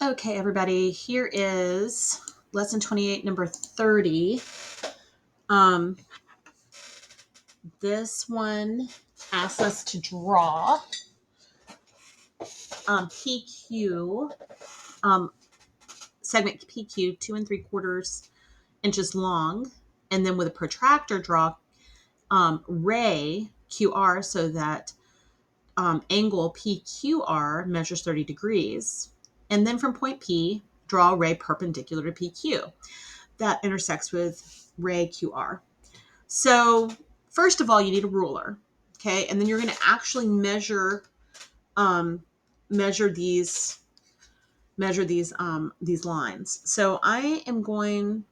Okay, everybody, here is lesson 28, number 30. This one asks us to draw PQ, segment PQ 2 3/4 inches long, and then with a protractor draw ray QR so that angle PQR measures 30 degrees. And then from point P, draw a ray perpendicular to PQ that intersects with ray QR. So first of all, you need a ruler, okay? And then you're going to actually measure these lines. So I am going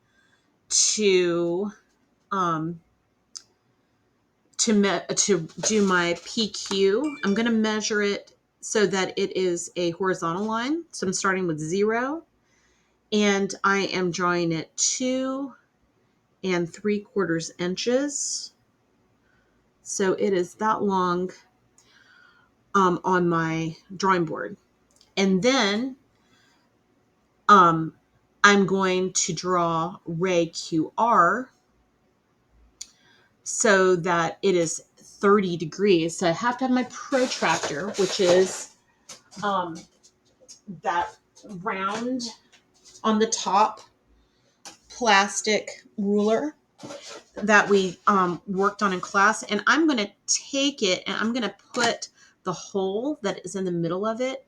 to do my PQ. I'm going to measure it so that it is a horizontal line. So I'm starting with 0, and I am drawing it 2 3/4 inches. So it is that long on my drawing board. And then I'm going to draw ray QR so that it is 30 degrees. So I have to have my protractor, which is that round on the top plastic ruler that we worked on in class. And I'm going to take it and I'm going to put the hole that is in the middle of it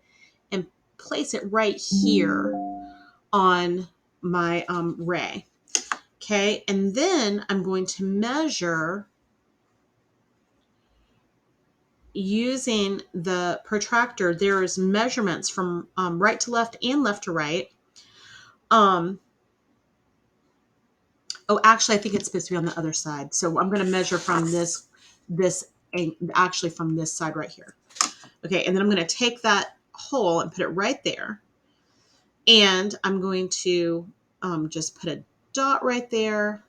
and place it right here on my ray. Okay, and then I'm going to measure using the protractor. There's measurements from right to left and left to right. Oh, actually, I think it's supposed to be on the other side. So I'm going to measure from actually from this side right here. Okay, and then I'm going to take that hole and put it right there. And I'm going to just put a dot right there.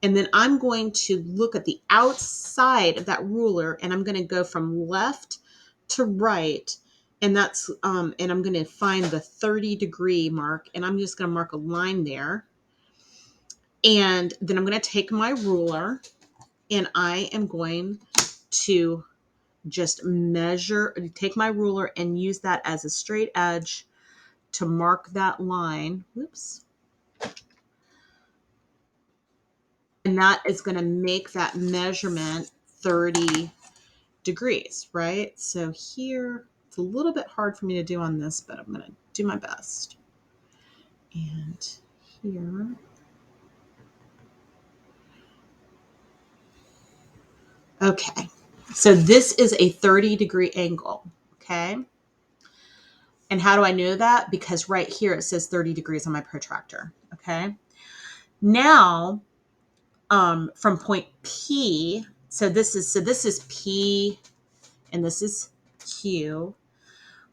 And then I'm going to look at the outside of that ruler, and I'm going to go from left to right. And that's and I'm going to find the 30-degree mark, and I'm just going to mark a line there. And then I'm going to take my ruler, and I am going to just take my ruler and use that as a straight edge to mark that line. Whoops. And that is going to make that measurement 30 degrees, right? So here, it's a little bit hard for me to do on this, but I'm going to do my best. And here. Okay. So this is a 30-degree angle, okay? And how do I know that? Because right here it says 30 degrees on my protractor, okay? Now, from point P, so this is P and this is Q.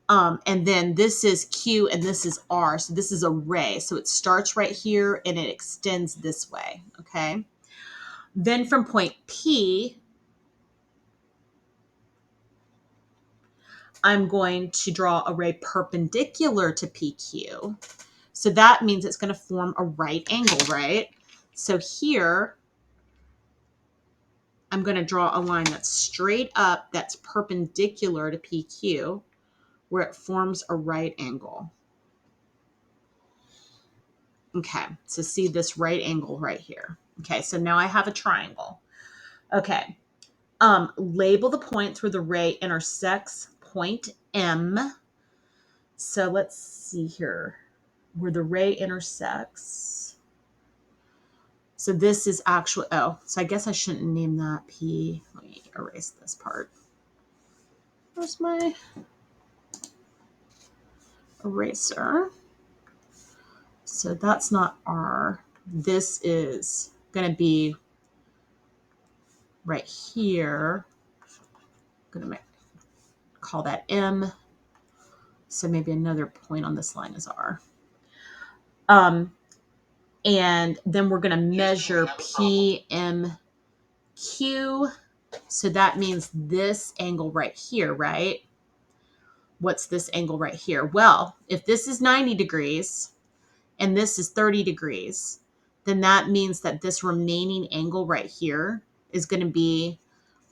And then this is Q and this is R. So this is a ray. So it starts right here and it extends this way, okay? Then from point P, I'm going to draw a ray perpendicular to PQ. So that means it's going to form a right angle, right? So here, I'm going to draw a line that's straight up, that's perpendicular to PQ, where it forms a right angle. Okay, so see this right angle right here. Okay, so now I have a triangle. Okay, label the points where the ray intersects point M. So let's see here, where the ray intersects. So this is actually, so I guess I shouldn't name that P. Let me erase this part. Where's my eraser? So that's not R. This is going to be right here. I'm going to call that M. So maybe another point on this line is R. And then we're going to measure PMQ. So that means this angle right here, right? what's this angle right here? Well, if this is 90 degrees and this is 30 degrees, then that means that this remaining angle right here is going to be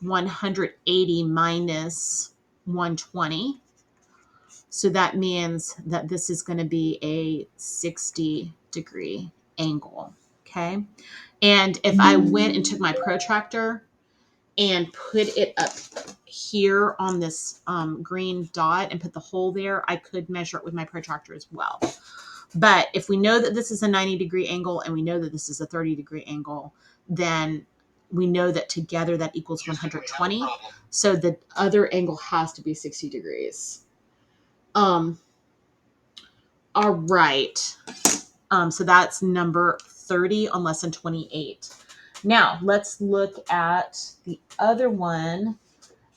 180 minus 120. So that means that this is going to be a 60-degree angle, okay? And if I went and took my protractor and put it up here on this green dot and put the hole there, I could measure it with my protractor as well. But if we know that this is a 90-degree angle and we know that this is a 30-degree angle, then we know that together that equals 120. So the other angle has to be 60 degrees. All right. So that's number 30 on lesson 28. Now let's look at the other one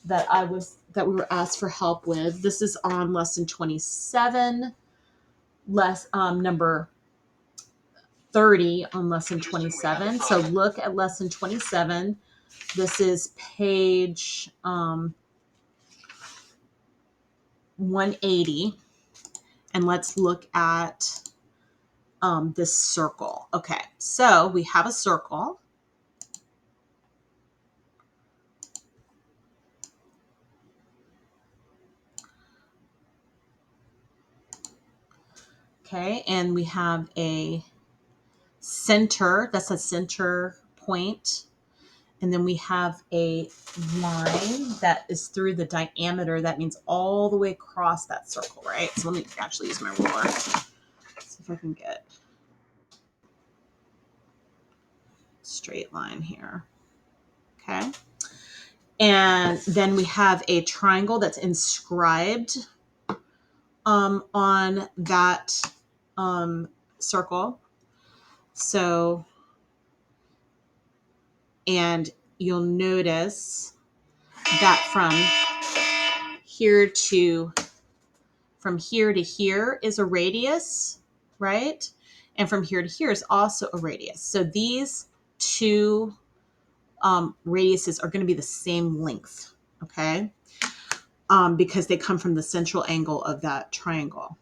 that we were asked for help with. This is on lesson 27, number 30 on lesson 27. So look at lesson 27. This is page 180. And let's look at this circle. Okay, so we have a circle. Okay, and we have a center. That's a center point. And then we have a line that is through the diameter. That means all the way across that circle, right? So let me actually use my ruler. See if I can get a straight line here. Okay. And then we have a triangle that's inscribed on that circle. So, and you'll notice that from here to here is a radius, right? And from here to here is also a radius. So these two radiuses are going to be the same length, okay? Because they come from the central angle of that triangle.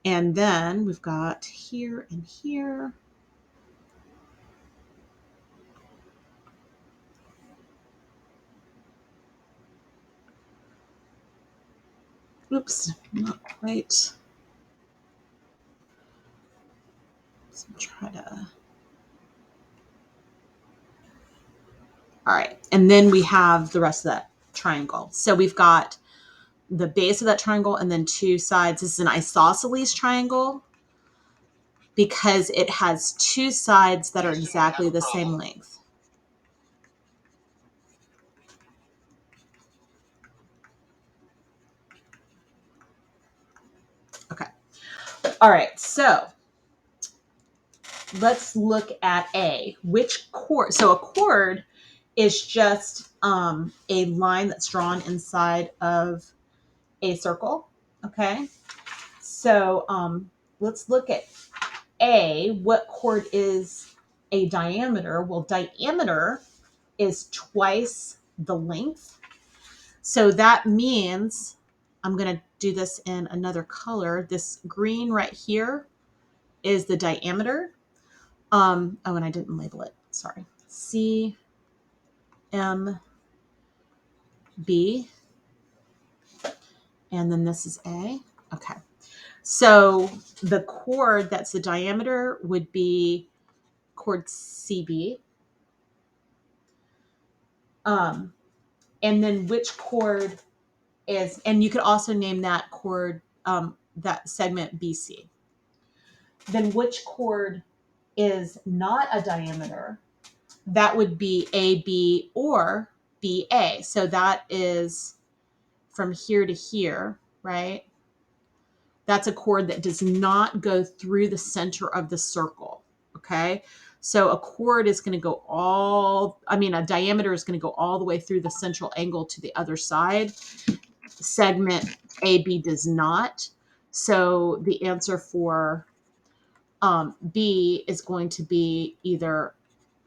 And then we've got here and here. Oops, not quite. So try to. All right, and then we have the rest of that triangle. So we've got the base of that triangle and then two sides. This is an isosceles triangle because it has two sides that are exactly the same length. Okay. All right, so let's look at which chord. So a chord is just a line that's drawn inside of a circle. Okay. So let's look at what chord is a diameter? Well, diameter is twice the length. So that means I'm going to do this in another color. This green right here is the diameter. Oh, and I didn't label it. Sorry. CMB. And then this is A. Okay. So the chord that's the diameter would be chord CB. And then which chord is, and you could also name that chord, that segment BC. Then which chord is not a diameter? That would be AB or BA. So that is from here to here, right? That's a chord that does not go through the center of the circle, okay? So a chord is going to go a diameter is going to go all the way through the central angle to the other side. Segment AB does not. So the answer for B is going to be either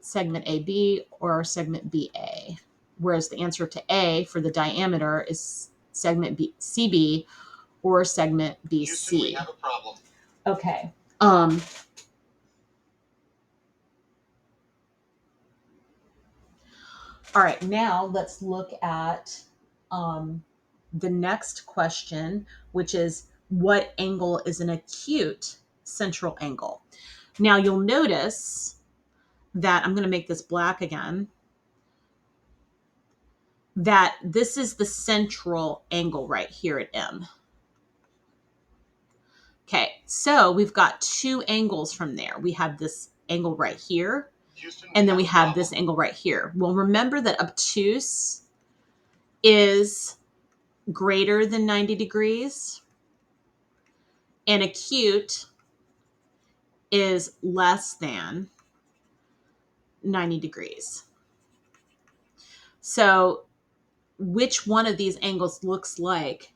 segment AB or segment BA, whereas the answer to A for the diameter is segment CB or segment BC. Houston, we have a problem. Okay. All right, now let's look at the next question, which is what angle is an acute central angle? Now you'll notice that I'm going to make this black again, that this is the central angle right here at M. Okay, so we've got two angles from there. We have this angle right here, Houston, and then we have this angle right here. Well, remember that obtuse is greater than 90 degrees, and acute is less than 90 degrees. So which one of these angles looks like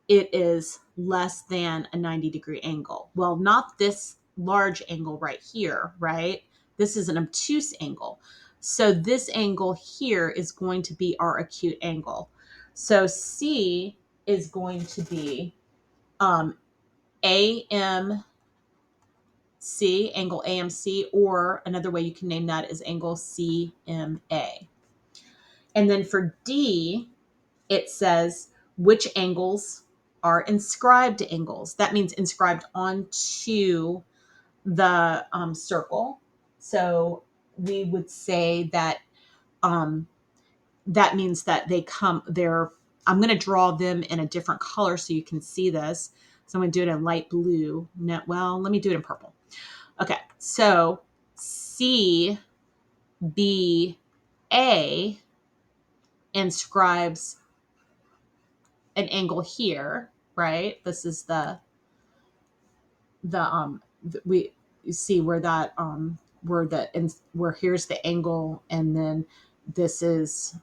it is less than a 90-degree angle? Well, not this large angle right here, right? This is an obtuse angle. So this angle here is going to be our acute angle. So C is going to be AMC, angle AMC, or another way you can name that is angle CMA. And then for D, it says which angles are inscribed angles. That means inscribed onto the circle. So we would say that that means that they come there. I'm going to draw them in a different color so you can see this. So I'm going to do it in light blue. No, well, let me do it in purple. Okay, so CBA inscribes an angle here, right? This is we you see where that where here's the angle, and then this is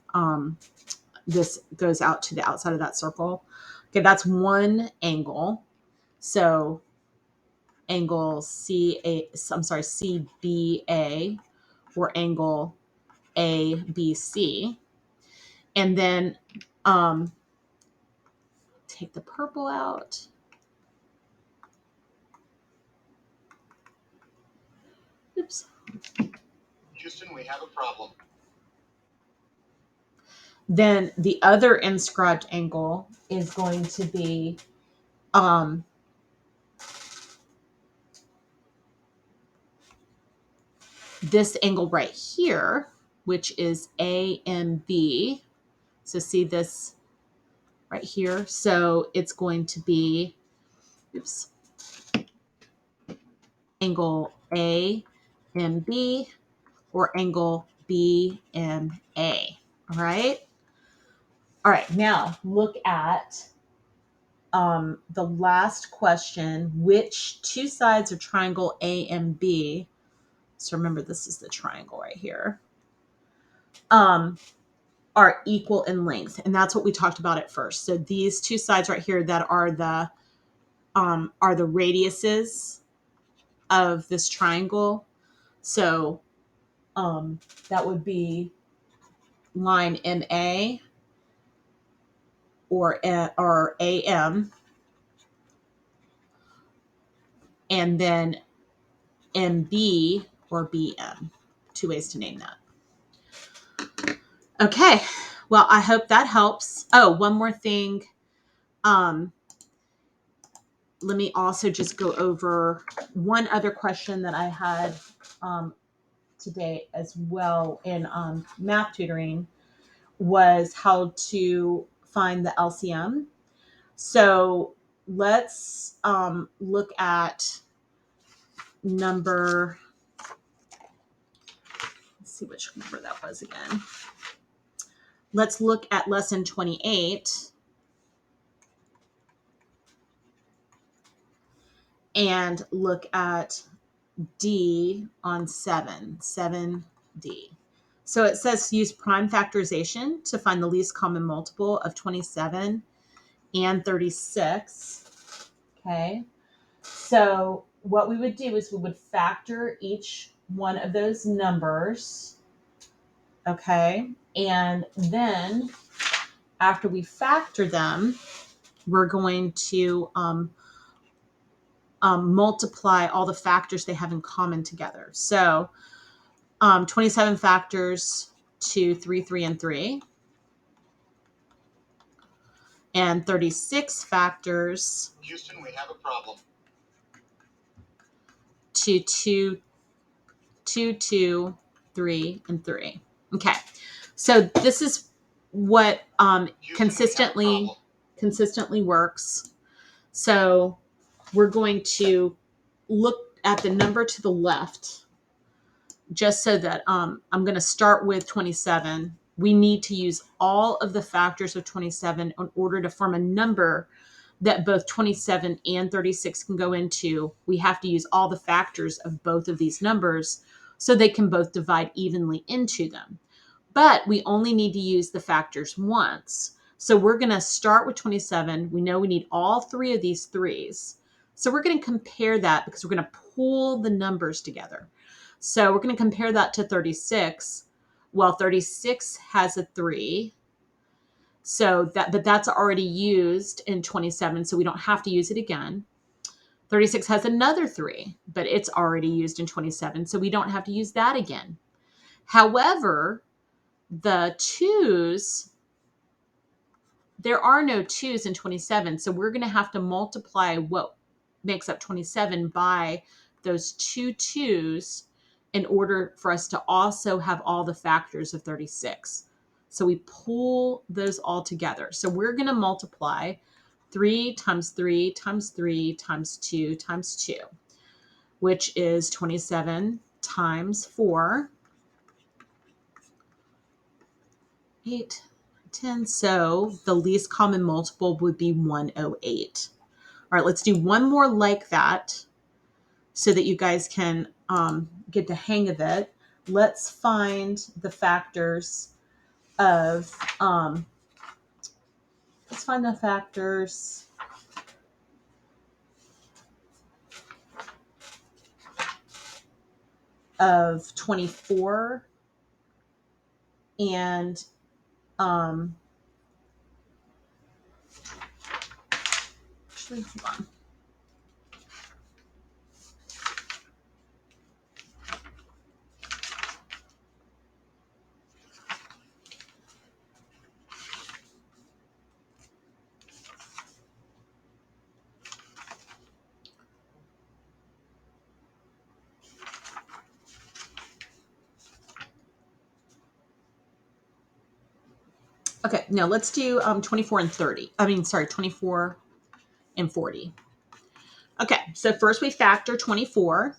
this goes out to the outside of that circle. Okay, that's one angle. So angle CBA, or angle ABC. And then take the purple out. Oops. Houston, we have a problem. Then the other inscribed angle is going to be this angle right here, which is AMB. So see this right here. So it's going to be, oops, angle AMB or angle BMA. All right. All right. Now look at the last question. Which two sides of triangle AMB? So remember, this is the triangle right here. Are equal in length, and that's what we talked about at first. So these two sides right here that are the radiuses of this triangle. So that would be line MA or AM, and then MB or BM. Two ways to name that. Okay, well, I hope that helps. Oh, one more thing. Let me also just go over one other question that I had today as well in math tutoring, was how to find the LCM. So let's look at number, let's see which number that was again. Let's look at lesson 28 and look at D on 7D. So it says use prime factorization to find the least common multiple of 27 and 36. Okay. So what we would do is we would factor each one of those numbers. Okay. And then after we factor them, we're going to multiply all the factors they have in common together. So 27 factors to 3, 3, and 3. And 36 factors Houston, we have a problem. to 2, 2, 2, 3, and 3. Okay. So this is what Houston, consistently works. So we're going to look at the number to the left just so that I'm going to start with 27. We need to use all of the factors of 27 in order to form a number that both 27 and 36 can go into. We have to use all the factors of both of these numbers so they can both divide evenly into them. But we only need to use the factors once. So we're going to start with 27. We know we need all three of these threes. So we're going to compare that because we're going to pull the numbers together. So we're going to compare that to 36. Well, 36 has a 3. But that's already used in 27, so we don't have to use it again. 36 has another 3, but it's already used in 27, so we don't have to use that again. However, the 2's, there are no 2's in 27, so we're going to have to multiply what makes up 27 by those 2 2's in order for us to also have all the factors of 36. So we pull those all together. So we're going to multiply 3 times 3 times 3 times 2 times 2, which is 27 times 4, 8, 10. So the least common multiple would be 108. All right, let's do one more like that so that you guys can get the hang of it. Let's find the factors of, of 24 and actually, hold on. Okay, now let's do 24 and 30. 24 and 40. Okay, so first we factor 24.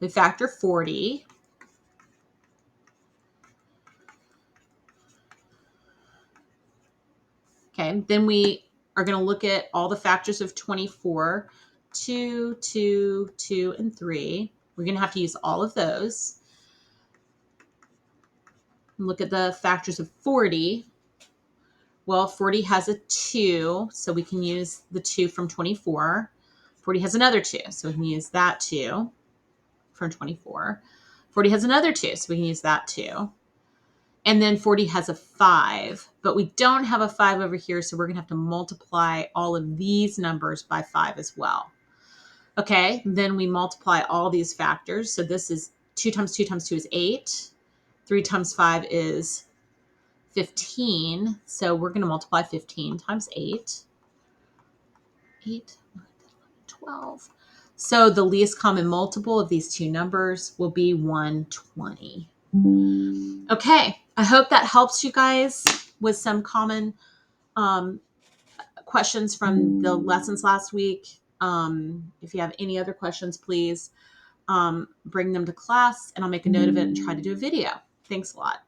We factor 40. Okay, then we are going to look at all the factors of 24, 2, 2, 2, and 3. We're going to have to use all of those. Look at the factors of 40. Well, 40 has a 2, so we can use the 2 from 24. 40 has another 2, so we can use that 2 from 24. 40 has another 2, so we can use that 2. And then 40 has a 5, but we don't have a 5 over here, so we're going to have to multiply all of these numbers by 5 as well. Okay, then we multiply all these factors. So this is 2 times 2 times 2 is 8. 3 times 5 is 15. So we're going to multiply 15 times 8. 8, 12. So the least common multiple of these two numbers will be 120. Okay, I hope that helps you guys with some common questions from the lessons last week. If you have any other questions, please bring them to class and I'll make a note of it and try to do a video. Thanks a lot.